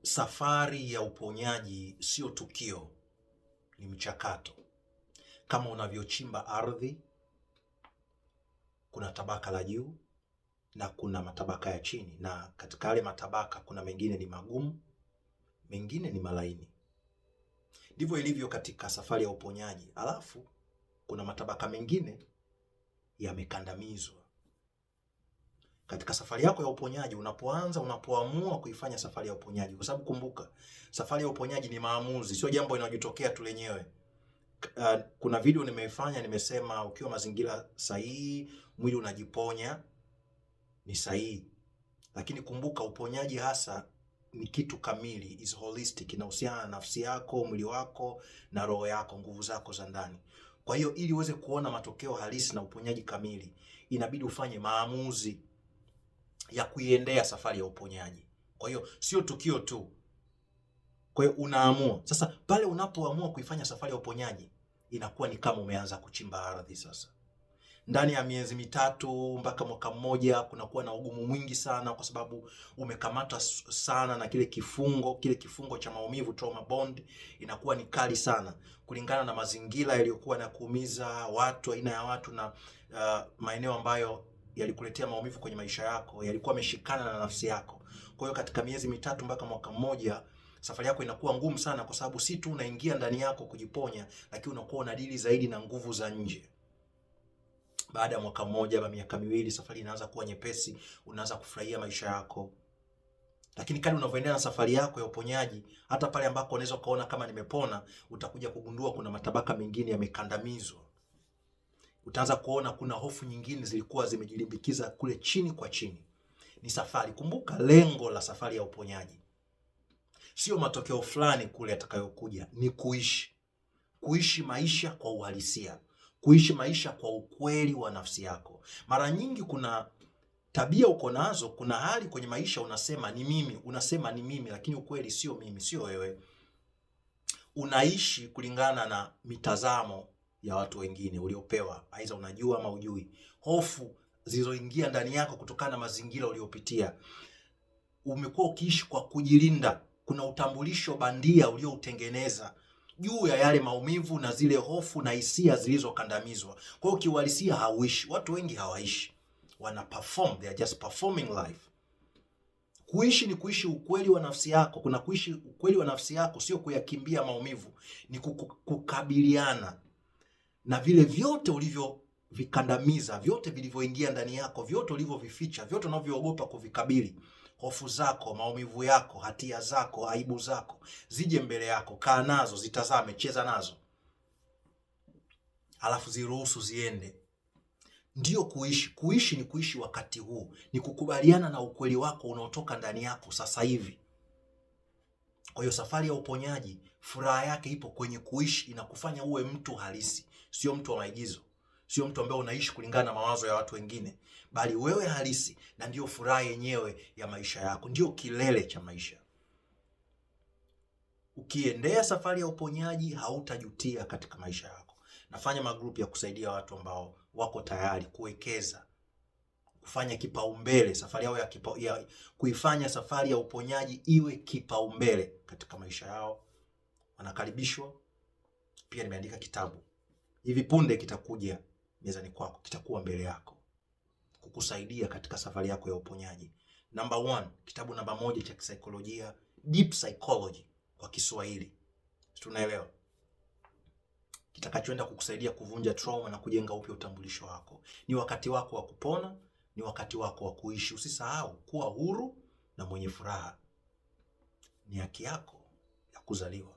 Safari ya uponyaji sio tukio, ni mchakato. Kama unavyochimba ardhi, kuna tabaka la juu na kuna matabaka ya chini, na katika yale matabaka kuna mengine ni magumu, mengine ni malaini. Ndivyo ilivyo katika safari ya uponyaji. Alafu kuna matabaka mengine yamekandamizwa. Katika safari yako ya uponyaji, unapoamua kuifanya safari ya uponyaji, kwa sababu kumbuka, safari ya uponyaji ni maamuzi, sio jambo linalojitokea tu lenyewe. Kuna video nimeifanya, nimesema ukiwa mazingira sahihi, mwili unajiponya, ni sahihi. Lakini kumbuka, uponyaji hasa ni kitu kamili, is holistic, inahusiana na nafsi yako, mwili wako na roho yako, nguvu zako za ndani. Kwa hiyo ili uweze kuona matokeo halisi na uponyaji kamili, inabidi ufanye maamuzi ya kuiendea safari ya uponyaji. Kwa hiyo sio tukio tu. Kwa hiyo unaamua. Sasa pale unapoamua kuifanya safari ya uponyaji, inakuwa ni kama umeanza kuchimba ardhi sasa. Ndani ya miezi mitatu mpaka mwaka mmoja kunakuwa na ugumu mwingi sana, kwa sababu umekamata sana na kile kifungo cha maumivu, trauma bond inakuwa ni kali sana kulingana na mazingira yaliyokuwa na kuumiza watu, aina ya watu na maeneo ambayo yalikuletea maumivu kwenye maisha yako, yalikuwa yameshikana na nafsi yako. Kwa hiyo katika miezi mitatu mpaka mwaka mmoja safari yako inakuwa ngumu sana, kwa sababu si tu unaingia ndani yako kujiponya, lakini unakuwa unadili zaidi na nguvu za nje. Baada ya mwaka mmoja au miaka miwili, safari inaanza kuwa nyepesi, unaanza kufurahia maisha yako. Lakini kadri unavyoendelea na safari yako ya uponyaji, hata pale ambako unaweza kuona kama nimepona, utakuja kugundua kuna matabaka mengine yamekandamizwa. Utaanza kuona kuna hofu nyingine zilikuwa zimejilimbikiza kule chini kwa chini. Ni safari. Kumbuka, lengo la safari ya uponyaji sio matokeo fulani kule yatakayokuja, ni kuishi maisha kwa uhalisia, kuishi maisha kwa ukweli wa nafsi yako. Mara nyingi kuna tabia uko nazo, kuna hali kwenye maisha unasema ni mimi, lakini ukweli sio mimi, sio wewe. Unaishi kulingana na mitazamo ya watu wengine uliopewa, aidha unajua ama hujui. Hofu zilizoingia ndani yako kutokana na mazingira uliopitia. Umekuwa ukiishi kwa kujilinda. Kuna utambulisho bandia ulioutengeneza juu ya yale maumivu na zile hofu na hisia zilizokandamizwa. Kwa hiyo kiuhalisia hauishi. Watu wengi hawaishi, wana perform, they are just performing life. Kuishi ni kuishi ukweli wa nafsi yako. Kuna kuishi ukweli wa nafsi yako sio kuyakimbia maumivu, ni kukabiliana na vile vyote ulivyovikandamiza, vyote vilivyoingia ndani yako, vyote ulivyovificha, vyote unavyoogopa kuvikabili. Hofu zako, maumivu yako, hatia zako, aibu zako, zije mbele yako, kaa nazo, zitazame, cheza nazo. Alafu ziruhusu ziende. Ndio kuishi. Kuishi ni kuishi wakati huu, ni kukubaliana na ukweli wako unaotoka ndani yako sasa hivi. Kwa hiyo safari ya uponyaji, furaha yake ipo kwenye kuishi, inakufanya uwe mtu halisi, sio mtu wa maigizo, sio mtu ambaye unaishi kulingana na mawazo ya watu wengine, bali wewe halisi, na ndio furaha yenyewe ya maisha yako, ndio kilele cha maisha. Ukiendea safari ya uponyaji hautajutia katika maisha yako. Nafanya magrupu ya kusaidia watu ambao wako tayari kuwekeza, kufanya kipaumbele safari yao ya kuifanya safari ya uponyaji iwe kipaumbele katika maisha yao. Wanakaribishwa. Pia nimeandika kitabu hivi punde, kitakuja mezani kwako, kitakuwa mbele yako kukusaidia katika safari yako ya uponyaji. Number 1, kitabu namba 1 cha kisaikolojia, Deep Psychology kwa Kiswahili. Tunaelewa? Kitakachoenda kukusaidia kuvunja trauma na kujenga upya utambulisho wako. Ni wakati wako wa kupona, ni wakati wako wa kuishi. Usisahau kuwa huru na mwenye furaha. Ni haki yako ya kuzaliwa.